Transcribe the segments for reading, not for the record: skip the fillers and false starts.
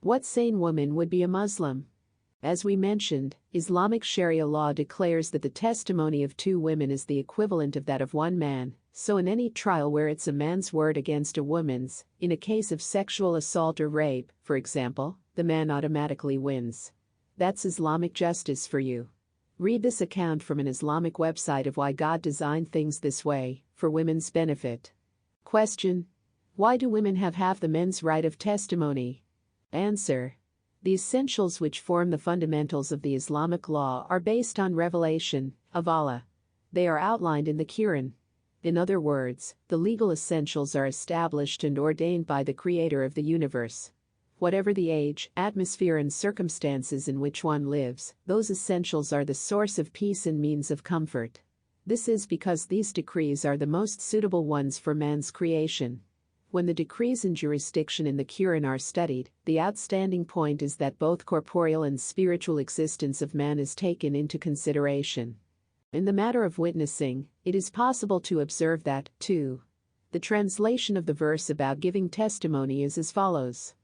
What sane woman would be a Muslim? As we mentioned, Islamic Sharia law declares that the testimony of two women is the equivalent of that of one man, so in any trial where it's a man's word against a woman's, in a case of sexual assault or rape, for example, the man automatically wins. That's Islamic justice for you. Read this account from an Islamic website of why God designed things this way, for women's benefit. Question: why do women have half the men's right of testimony? Answer: the essentials which form the fundamentals of the Islamic law are based on revelation of Allah. They are outlined in the Quran. In other words, the legal essentials are established and ordained by the Creator of the universe. Whatever the age, atmosphere and circumstances in which one lives, those essentials are the source of peace and means of comfort. This is because these decrees are the most suitable ones for man's creation. When the decrees and jurisdiction in the Quran are studied, the outstanding point is that both corporeal and spiritual existence of man is taken into consideration. In the matter of witnessing, it is possible to observe that, too. The translation of the verse about giving testimony is as follows: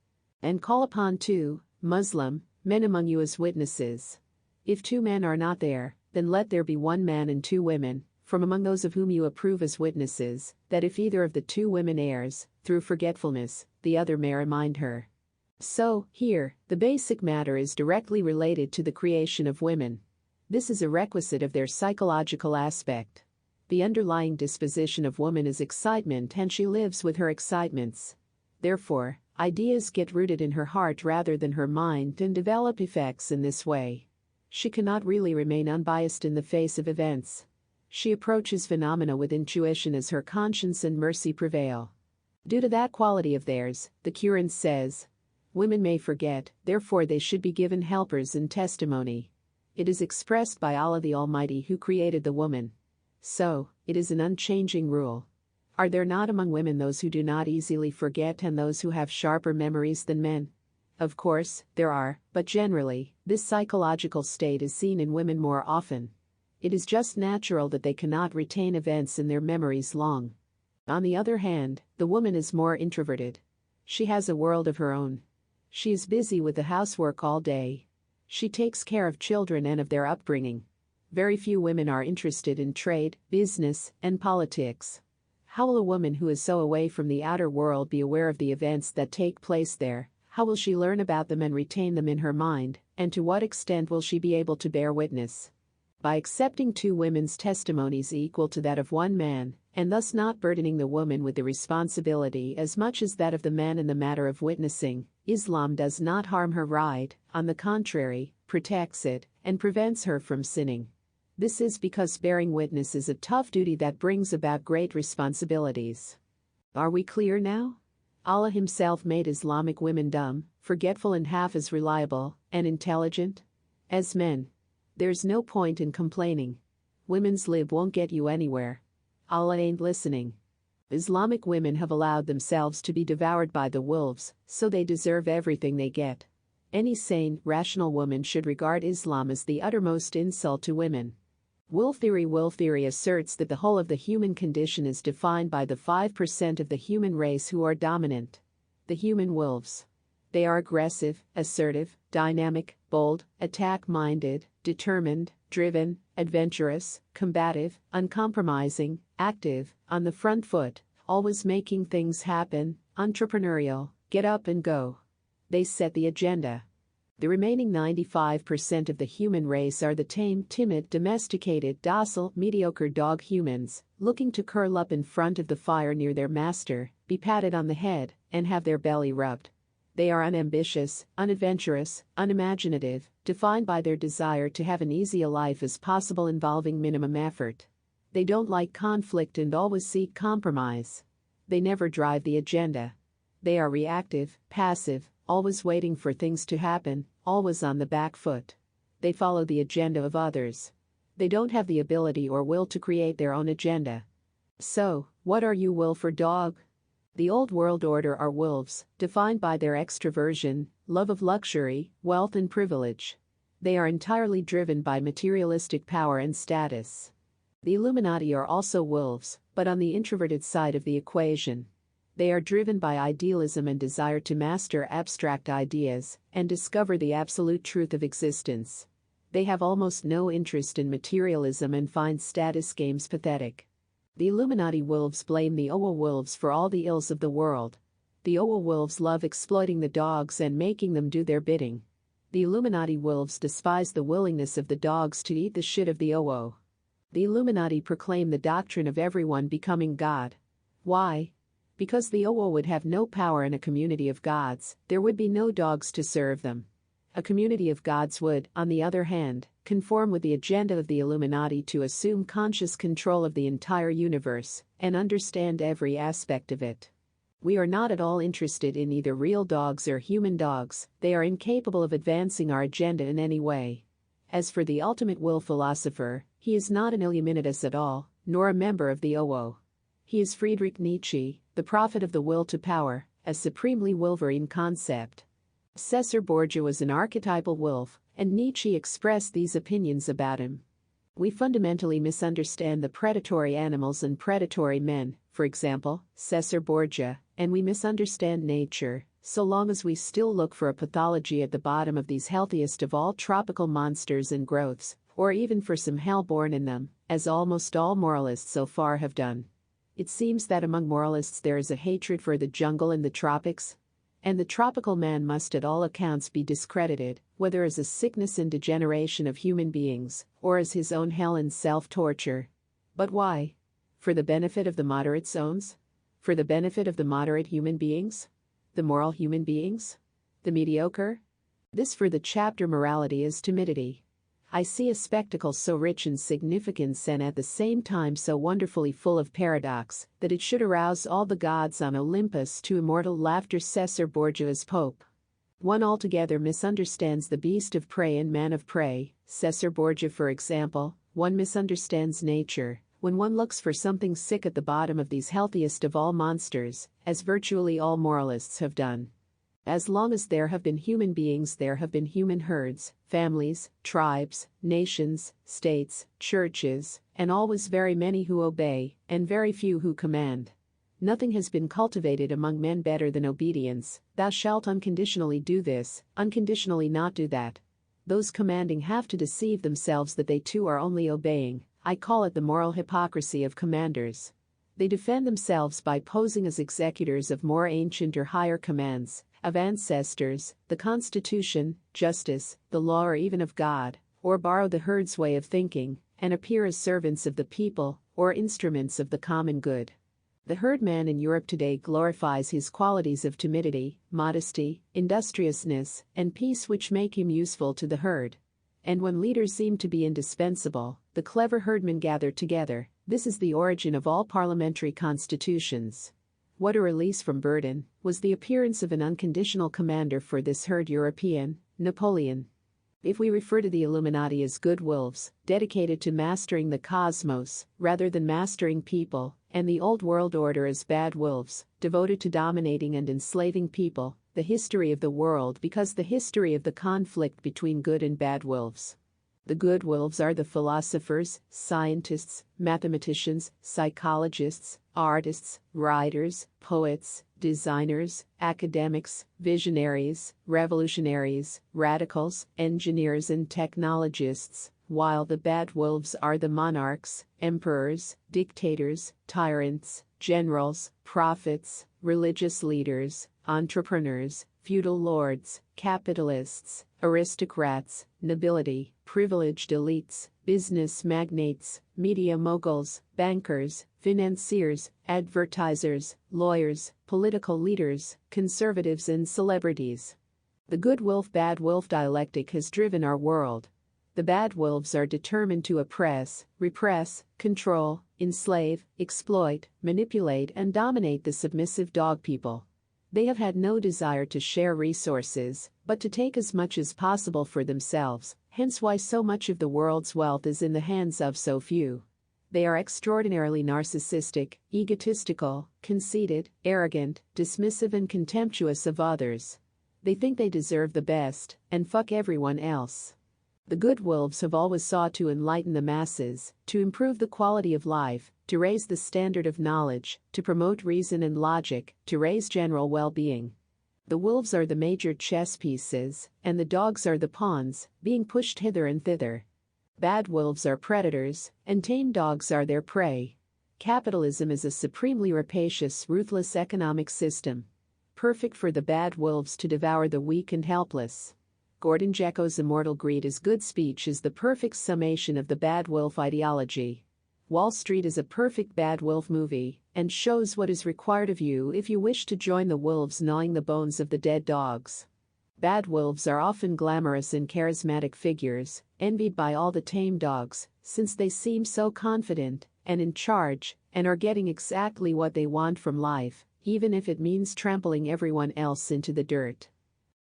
and call upon two Muslim men among you as witnesses. If two men are not there, then let there be one man and two women, from among those of whom you approve as witnesses, that if either of the two women errs, through forgetfulness, the other may remind her. So, here, the basic matter is directly related to the creation of women. This is a requisite of their psychological aspect. The underlying disposition of woman is excitement, and she lives with her excitements. Therefore, ideas get rooted in her heart rather than her mind and develop effects in this way. She cannot really remain unbiased in the face of events. She approaches phenomena with intuition as her conscience and mercy prevail. Due to that quality of theirs, the Quran says, women may forget, therefore they should be given helpers and testimony. It is expressed by Allah the Almighty who created the woman. So, it is an unchanging rule. Are there not among women those who do not easily forget and those who have sharper memories than men? Of course, there are, but generally, this psychological state is seen in women more often. It is just natural that they cannot retain events in their memories long. On the other hand, the woman is more introverted. She has a world of her own. She is busy with the housework all day. She takes care of children and of their upbringing. Very few women are interested in trade, business, and politics. How will a woman who is so away from the outer world be aware of the events that take place there? How will she learn about them and retain them in her mind, and to what extent will she be able to bear witness? By accepting two women's testimonies equal to that of one man, and thus not burdening the woman with the responsibility as much as that of the man in the matter of witnessing, Islam does not harm her right, on the contrary, protects it, and prevents her from sinning. This is because bearing witness is a tough duty that brings about great responsibilities. Are we clear now? Allah Himself made Islamic women dumb, forgetful and half as reliable and intelligent as men. There's no point in complaining. Women's lib won't get you anywhere. Allah ain't listening. Islamic women have allowed themselves to be devoured by the wolves, so they deserve everything they get. Any sane, rational woman should regard Islam as the uttermost insult to women. Wolf theory asserts that the whole of the human condition is defined by the 5% of the human race who are dominant. The human wolves. They are aggressive, assertive, dynamic, bold, attack-minded, determined, driven, adventurous, combative, uncompromising, active, on the front foot, always making things happen, entrepreneurial, get up and go. They set the agenda. The remaining 95% of the human race are the tame, timid, domesticated, docile, mediocre dog humans, looking to curl up in front of the fire near their master, be patted on the head, and have their belly rubbed. They are unambitious, unadventurous, unimaginative, defined by their desire to have an easy a life as possible involving minimum effort. They don't like conflict and always seek compromise. They never drive the agenda. They are reactive, passive, always waiting for things to happen, always on the back foot. They follow the agenda of others. They don't have the ability or will to create their own agenda. So, what are you, wolf or dog? The old world order are wolves, defined by their extroversion, love of luxury, wealth and privilege. They are entirely driven by materialistic power and status. The Illuminati are also wolves, but on the introverted side of the equation. They are driven by idealism and desire to master abstract ideas and discover the absolute truth of existence. They have almost no interest in materialism and find status games pathetic. The Illuminati wolves blame the Owo wolves for all the ills of the world. The Owo wolves love exploiting the dogs and making them do their bidding. The Illuminati wolves despise the willingness of the dogs to eat the shit of the Owo. The Illuminati proclaim the doctrine of everyone becoming God. Why? Because the Owo would have no power in a community of gods, there would be no dogs to serve them. A community of gods would, on the other hand, conform with the agenda of the Illuminati to assume conscious control of the entire universe and understand every aspect of it. We are not at all interested in either real dogs or human dogs, they are incapable of advancing our agenda in any way. As for the ultimate will philosopher, he is not an Illuminatus at all, nor a member of the Owo. He is Friedrich Nietzsche, the prophet of the will to power, a supremely Wolverine concept. Caesar Borgia was an archetypal wolf, and Nietzsche expressed these opinions about him. We fundamentally misunderstand the predatory animals and predatory men, for example, Caesar Borgia, and we misunderstand nature, so long as we still look for a pathology at the bottom of these healthiest of all tropical monsters and growths, or even for some hell born in them, as almost all moralists so far have done. It seems that among moralists there is a hatred for the jungle and the tropics, and the tropical man must at all accounts be discredited, whether as a sickness and degeneration of human beings, or as his own hell and self-torture. But why? For the benefit of the moderate zones? For the benefit of the moderate human beings? The moral human beings? The mediocre? This for the chapter Morality is Timidity. I see a spectacle so rich in significance and at the same time so wonderfully full of paradox that it should arouse all the gods on Olympus to immortal laughter. Caesar Borgia as Pope. One altogether misunderstands the beast of prey and man of prey, Caesar Borgia for example. One misunderstands nature when one looks for something sick at the bottom of these healthiest of all monsters, as virtually all moralists have done. As long as there have been human beings, there have been human herds, families, tribes, nations, states, churches, and always very many who obey, and very few who command. Nothing has been cultivated among men better than obedience. Thou shalt unconditionally do this, unconditionally not do that. Those commanding have to deceive themselves that they too are only obeying. I call it the moral hypocrisy of commanders. They defend themselves by posing as executors of more ancient or higher commands, of ancestors, the Constitution, justice, the law, or even of God, or borrow the herd's way of thinking, and appear as servants of the people, or instruments of the common good. The herdman in Europe today glorifies his qualities of timidity, modesty, industriousness, and peace which make him useful to the herd. And when leaders seem to be indispensable, the clever herdmen gather together. This is the origin of all parliamentary constitutions. What a release from burden was the appearance of an unconditional commander for this herd European, Napoleon. If we refer to the Illuminati as good wolves, dedicated to mastering the cosmos rather than mastering people, and the old world order as bad wolves, devoted to dominating and enslaving people, the history of the world becomes the history of the conflict between good and bad wolves. The good wolves are the philosophers, scientists, mathematicians, psychologists, artists, writers, poets, designers, academics, visionaries, revolutionaries, radicals, engineers and technologists, while the bad wolves are the monarchs, emperors, dictators, tyrants, generals, prophets, religious leaders, entrepreneurs, feudal lords, capitalists, aristocrats, nobility, privileged elites, business magnates, media moguls, bankers, financiers, advertisers, lawyers, political leaders, conservatives and celebrities. The good wolf-bad wolf dialectic has driven our world. The bad wolves are determined to oppress, repress, control, enslave, exploit, manipulate and dominate the submissive dog people. They have had no desire to share resources, but to take as much as possible for themselves, hence why so much of the world's wealth is in the hands of so few. They are extraordinarily narcissistic, egotistical, conceited, arrogant, dismissive and contemptuous of others. They think they deserve the best, and fuck everyone else. The good wolves have always sought to enlighten the masses, to improve the quality of life, to raise the standard of knowledge, to promote reason and logic, to raise general well-being. The wolves are the major chess pieces, and the dogs are the pawns, being pushed hither and thither. Bad wolves are predators, and tame dogs are their prey. Capitalism is a supremely rapacious, ruthless economic system, perfect for the bad wolves to devour the weak and helpless. Gordon Gekko's immortal greed is good speech is the perfect summation of the bad wolf ideology. Wall Street is a perfect bad wolf movie and shows what is required of you if you wish to join the wolves gnawing the bones of the dead dogs. Bad wolves are often glamorous and charismatic figures, envied by all the tame dogs, since they seem so confident and in charge and are getting exactly what they want from life, even if it means trampling everyone else into the dirt.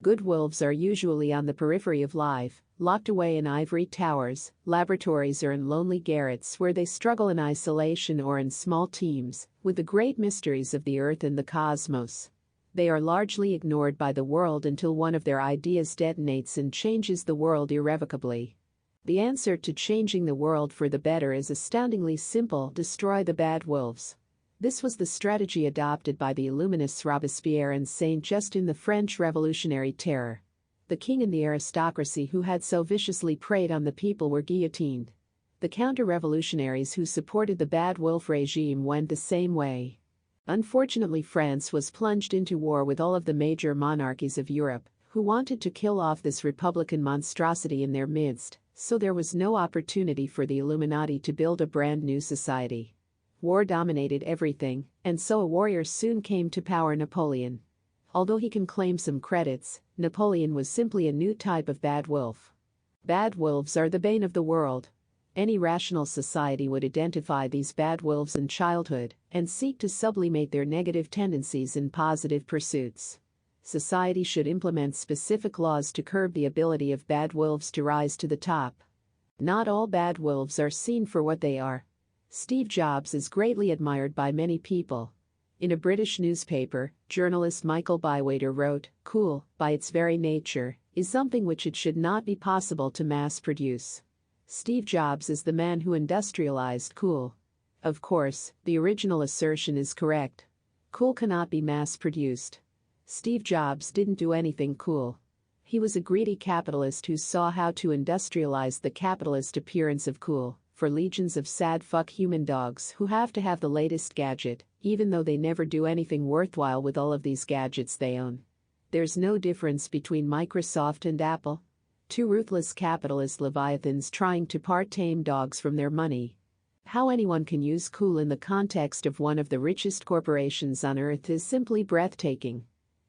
Good wolves are usually on the periphery of life, locked away in ivory towers, laboratories or in lonely garrets where they struggle in isolation or in small teams with the great mysteries of the earth and the cosmos. They are largely ignored by the world until one of their ideas detonates and changes the world irrevocably. The answer to changing the world for the better is astoundingly simple: destroy the bad wolves. This was the strategy adopted by the Illuminists Robespierre and Saint-Just in the French Revolutionary Terror. The king and the aristocracy who had so viciously preyed on the people were guillotined. The counter-revolutionaries who supported the bad wolf regime went the same way. Unfortunately, France was plunged into war with all of the major monarchies of Europe, who wanted to kill off this republican monstrosity in their midst, so there was no opportunity for the Illuminati to build a brand new society. War dominated everything, and so a warrior soon came to power: Napoleon. Although he can claim some credits, Napoleon was simply a new type of bad wolf. Bad wolves are the bane of the world. Any rational society would identify these bad wolves in childhood and seek to sublimate their negative tendencies in positive pursuits. Society should implement specific laws to curb the ability of bad wolves to rise to the top. Not all bad wolves are seen for what they are. Steve Jobs is greatly admired by many people. In a British newspaper, journalist Michael Bywater wrote, "Cool, by its very nature, is something which it should not be possible to mass produce." Steve Jobs is the man who industrialized cool. Of course, the original assertion is correct. Cool cannot be mass produced. Steve Jobs didn't do anything cool. He was a greedy capitalist who saw how to industrialize the capitalist appearance of cool for legions of sad fuck human dogs who have to have the latest gadget, even though they never do anything worthwhile with all of these gadgets they own. There's no difference between Microsoft and Apple. Two ruthless capitalist leviathans trying to part tame dogs from their money. How anyone can use cool in the context of one of the richest corporations on earth is simply breathtaking.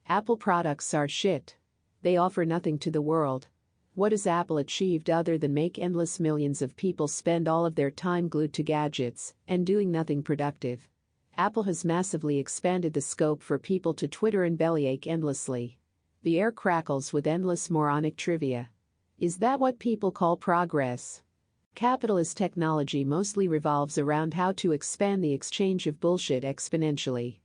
Apple products are shit. They offer nothing to the world. What has Apple achieved other than make endless millions of people spend all of their time glued to gadgets and doing nothing productive? Apple has massively expanded the scope for people to Twitter and bellyache endlessly. The air crackles with endless moronic trivia. Is that what people call progress? Capitalist technology mostly revolves around how to expand the exchange of bullshit exponentially.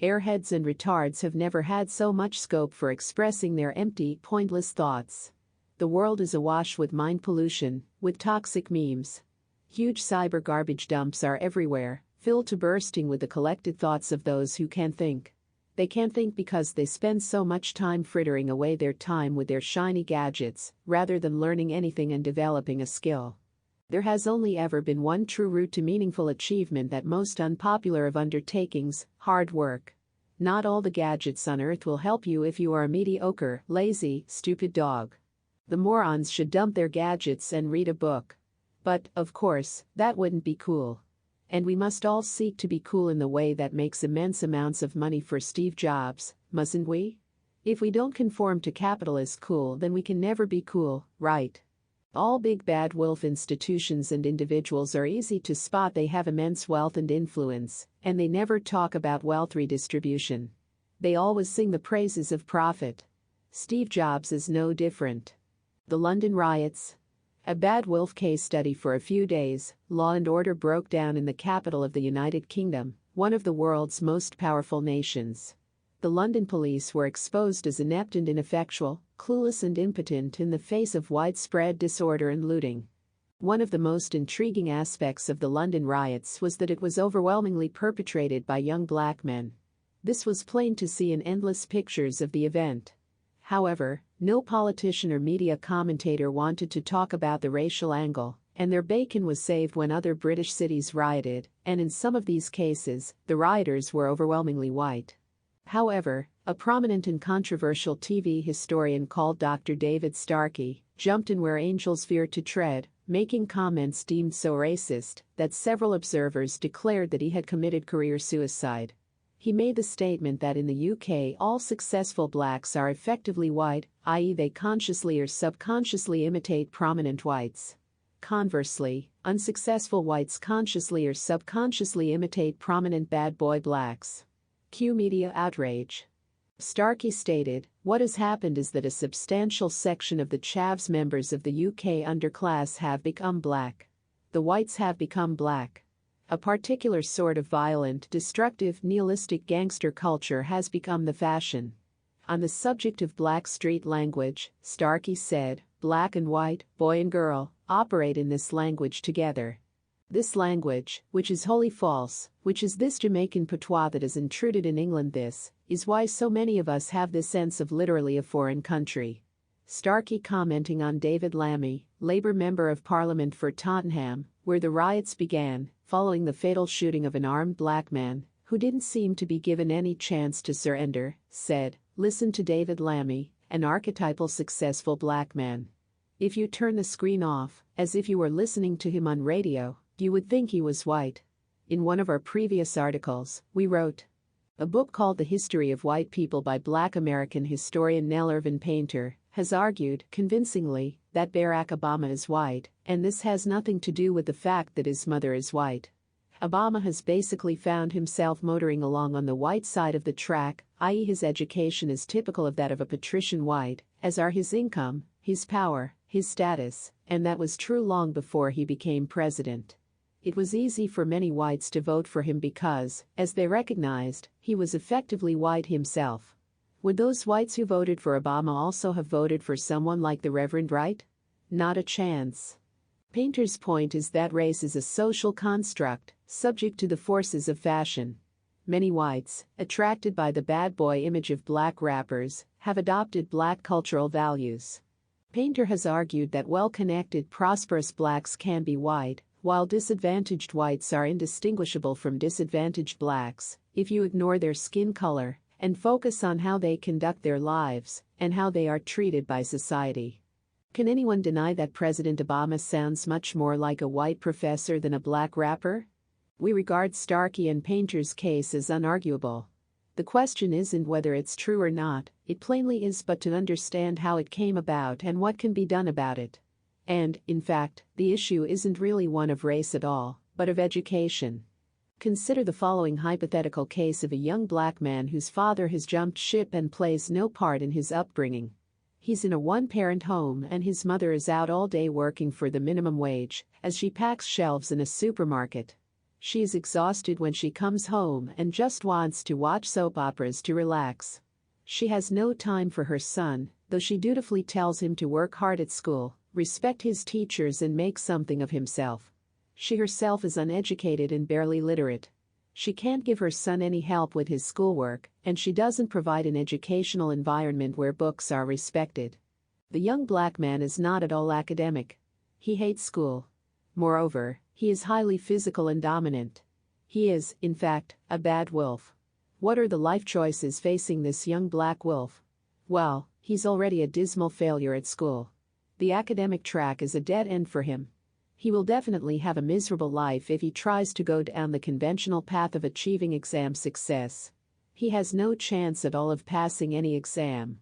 Airheads and retards have never had so much scope for expressing their empty, pointless thoughts. The world is awash with mind pollution, with toxic memes. Huge cyber garbage dumps are everywhere, filled to bursting with the collected thoughts of those who can't think. They can't think because they spend so much time frittering away their time with their shiny gadgets, rather than learning anything and developing a skill. There has only ever been one true route to meaningful achievement, that most unpopular of undertakings: hard work. Not all the gadgets on earth will help you if you are a mediocre, lazy, stupid dog. The morons should dump their gadgets and read a book. But, of course, that wouldn't be cool. And we must all seek to be cool in the way that makes immense amounts of money for Steve Jobs, mustn't we? If we don't conform to capitalist cool, then we can never be cool, right? All big bad wolf institutions and individuals are easy to spot. They have immense wealth and influence, and they never talk about wealth redistribution. They always sing the praises of profit. Steve Jobs is no different. The London riots. A bad wolf case study. For a few days, law and order broke down in the capital of the United Kingdom, one of the world's most powerful nations. The London police were exposed as inept and ineffectual, clueless and impotent in the face of widespread disorder and looting. One of the most intriguing aspects of the London riots was that it was overwhelmingly perpetrated by young black men. This was plain to see in endless pictures of the event. However, no politician or media commentator wanted to talk about the racial angle, and their bacon was saved when other British cities rioted, and in some of these cases, the rioters were overwhelmingly white. However, a prominent and controversial TV historian called Dr. David Starkey jumped in where angels fear to tread, making comments deemed so racist that several observers declared that he had committed career suicide. He made the statement that in the UK all successful blacks are effectively white, i.e. they consciously or subconsciously imitate prominent whites. Conversely, unsuccessful whites consciously or subconsciously imitate prominent bad boy blacks. Cue media outrage. Starkey stated, "What has happened is that a substantial section of the Chavs members of the UK underclass have become black. The whites have become black. A particular sort of violent, destructive, nihilistic gangster culture has become the fashion." On the subject of black street language, Starkey said, "Black and white, boy and girl, operate in this language together. This language, which is wholly false, which is this Jamaican patois that has intruded in England, this is why so many of us have this sense of literally a foreign country." Starkey commenting on David Lammy, Labour Member of Parliament for Tottenham, where the riots began, following the fatal shooting of an armed black man, who didn't seem to be given any chance to surrender, said, "Listen to David Lammy, an archetypal successful black man. If you turn the screen off, as if you were listening to him on radio, you would think he was white." In one of our previous articles, we wrote, "A book called The History of White People by Black American historian Nell Irvin Painter has argued, convincingly, that Barack Obama is white, and this has nothing to do with the fact that his mother is white. Obama has basically found himself motoring along on the white side of the track, i.e. his education is typical of that of a patrician white, as are his income, his power, his status, and that was true long before he became president. It was easy for many whites to vote for him because, as they recognized, he was effectively white himself. Would those whites who voted for Obama also have voted for someone like the Reverend Wright? Not a chance." Painter's point is that race is a social construct, subject to the forces of fashion. Many whites, attracted by the bad boy image of black rappers, have adopted black cultural values. Painter has argued that well-connected, prosperous blacks can be white, while disadvantaged whites are indistinguishable from disadvantaged blacks if you ignore their skin color and focus on how they conduct their lives and how they are treated by society. Can anyone deny that President Obama sounds much more like a white professor than a black rapper? We regard Starkey and Painter's case as unarguable. The question isn't whether it's true or not, it plainly is, but to understand how it came about and what can be done about it. And, in fact, the issue isn't really one of race at all, but of education. Consider the following hypothetical case of a young black man whose father has jumped ship and plays no part in his upbringing. He's in a one-parent home and his mother is out all day working for the minimum wage as she packs shelves in a supermarket. She is exhausted when she comes home and just wants to watch soap operas to relax. She has no time for her son, though she dutifully tells him to work hard at school, respect his teachers and make something of himself. She herself is uneducated and barely literate. She can't give her son any help with his schoolwork, and she doesn't provide an educational environment where books are respected. The young black man is not at all academic. He hates school. Moreover, he is highly physical and dominant. He is, in fact, a bad wolf. What are the life choices facing this young black wolf? Well, he's already a dismal failure at school. The academic track is a dead end for him. He will definitely have a miserable life if he tries to go down the conventional path of achieving exam success. He has no chance at all of passing any exam.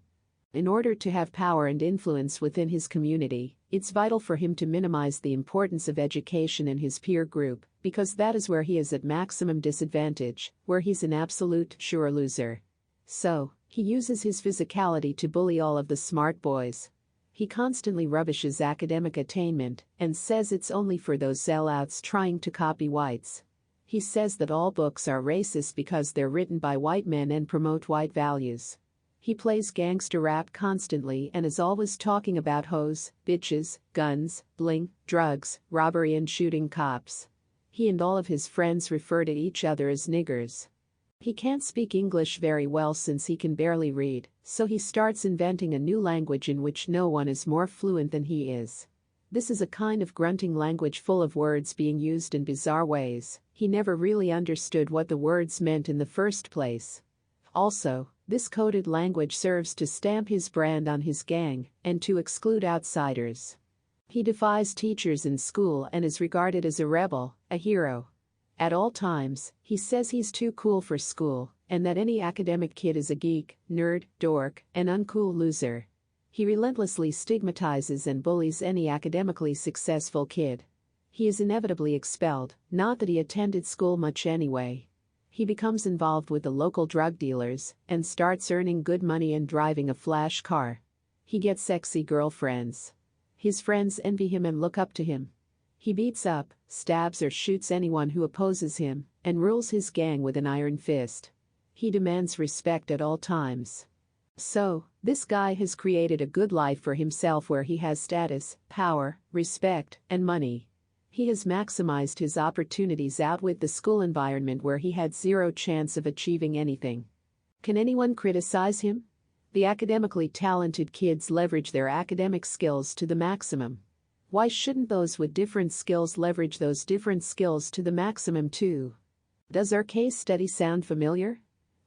In order to have power and influence within his community, it's vital for him to minimize the importance of education in his peer group, because that is where he is at maximum disadvantage, where he's an absolute sure loser. So, he uses his physicality to bully all of the smart boys. He constantly rubbishes academic attainment and says it's only for those sellouts trying to copy whites. He says that all books are racist because they're written by white men and promote white values. He plays gangster rap constantly and is always talking about hoes, bitches, guns, bling, drugs, robbery and shooting cops. He and all of his friends refer to each other as niggers. He can't speak English very well since he can barely read, so he starts inventing a new language in which no one is more fluent than he is. This is a kind of grunting language full of words being used in bizarre ways. He never really understood what the words meant in the first place. Also, this coded language serves to stamp his brand on his gang and to exclude outsiders. He defies teachers in school and is regarded as a rebel, a hero. At all times, he says he's too cool for school and that any academic kid is a geek, nerd, dork, and uncool loser. He relentlessly stigmatizes and bullies any academically successful kid. He is inevitably expelled, not that he attended school much anyway. He becomes involved with the local drug dealers and starts earning good money and driving a flash car. He gets sexy girlfriends. His friends envy him and look up to him. He beats up, stabs or shoots anyone who opposes him and rules his gang with an iron fist. He demands respect at all times. So, this guy has created a good life for himself where he has status, power, respect, and money. He has maximized his opportunities out with the school environment where he had zero chance of achieving anything. Can anyone criticize him? The academically talented kids leverage their academic skills to the maximum. Why shouldn't those with different skills leverage those different skills to the maximum too? Does our case study sound familiar?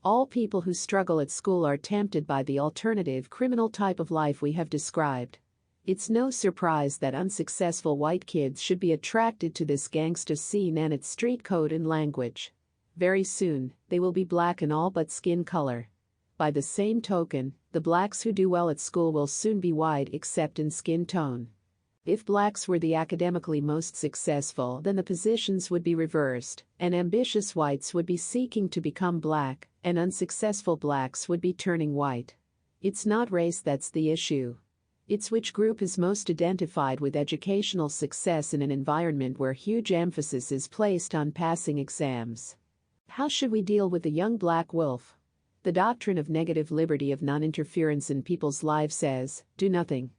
All people who struggle at school are tempted by the alternative criminal type of life we have described. It's no surprise that unsuccessful white kids should be attracted to this gangster scene and its street code and language. Very soon, they will be black in all but skin color. By the same token, the blacks who do well at school will soon be white except in skin tone. If blacks were the academically most successful, then the positions would be reversed, and ambitious whites would be seeking to become black, and unsuccessful blacks would be turning white. It's not race that's the issue. It's which group is most identified with educational success in an environment where huge emphasis is placed on passing exams. How should we deal with the young black wolf? The doctrine of negative liberty of non-interference in people's lives says, do nothing.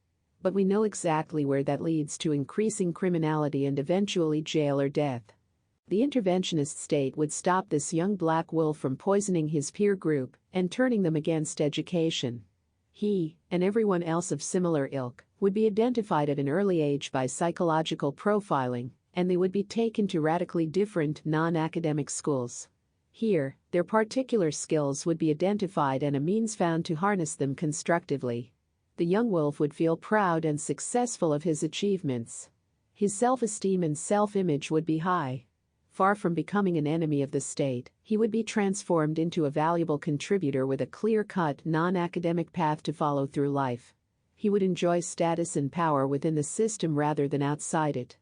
But we know exactly where that leads to increasing criminality and eventually jail or death. The interventionist state would stop this young black wolf from poisoning his peer group and turning them against education. He, and everyone else of similar ilk, would be identified at an early age by psychological profiling, and they would be taken to radically different non-academic schools. Here, their particular skills would be identified and a means found to harness them constructively. The young wolf would feel proud and successful of his achievements. His self-esteem and self-image would be high. Far from becoming an enemy of the state, he would be transformed into a valuable contributor with a clear-cut, non-academic path to follow through life. He would enjoy status and power within the system rather than outside it.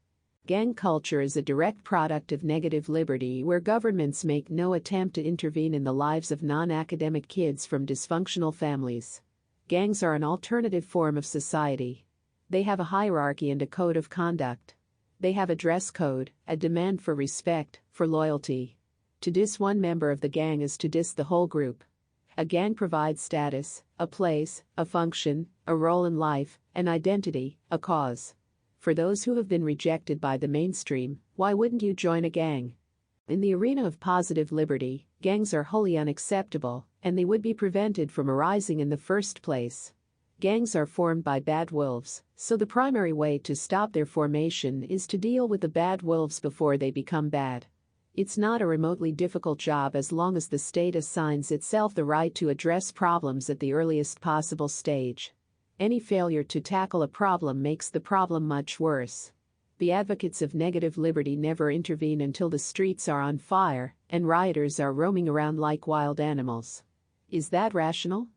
Gang culture is a direct product of negative liberty where governments make no attempt to intervene in the lives of non-academic kids from dysfunctional families. Gangs are an alternative form of society. They have a hierarchy and a code of conduct. They have a dress code, a demand for respect, for loyalty. To diss one member of the gang is to diss the whole group. A gang provides status, a place, a function, a role in life, an identity, a cause. For those who have been rejected by the mainstream, why wouldn't you join a gang? In the arena of positive liberty, gangs are wholly unacceptable, and they would be prevented from arising in the first place. Gangs are formed by bad wolves, so the primary way to stop their formation is to deal with the bad wolves before they become bad. It's not a remotely difficult job as long as the state assigns itself the right to address problems at the earliest possible stage. Any failure to tackle a problem makes the problem much worse. The advocates of negative liberty never intervene until the streets are on fire and rioters are roaming around like wild animals. Is that rational?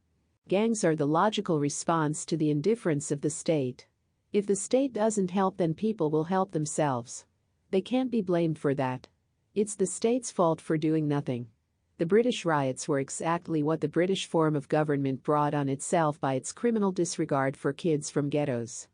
Gangs are the logical response to the indifference of the state. If the state doesn't help, then people will help themselves. They can't be blamed for that. It's the state's fault for doing nothing. The British riots were exactly what the British form of government brought on itself by its criminal disregard for kids from ghettos.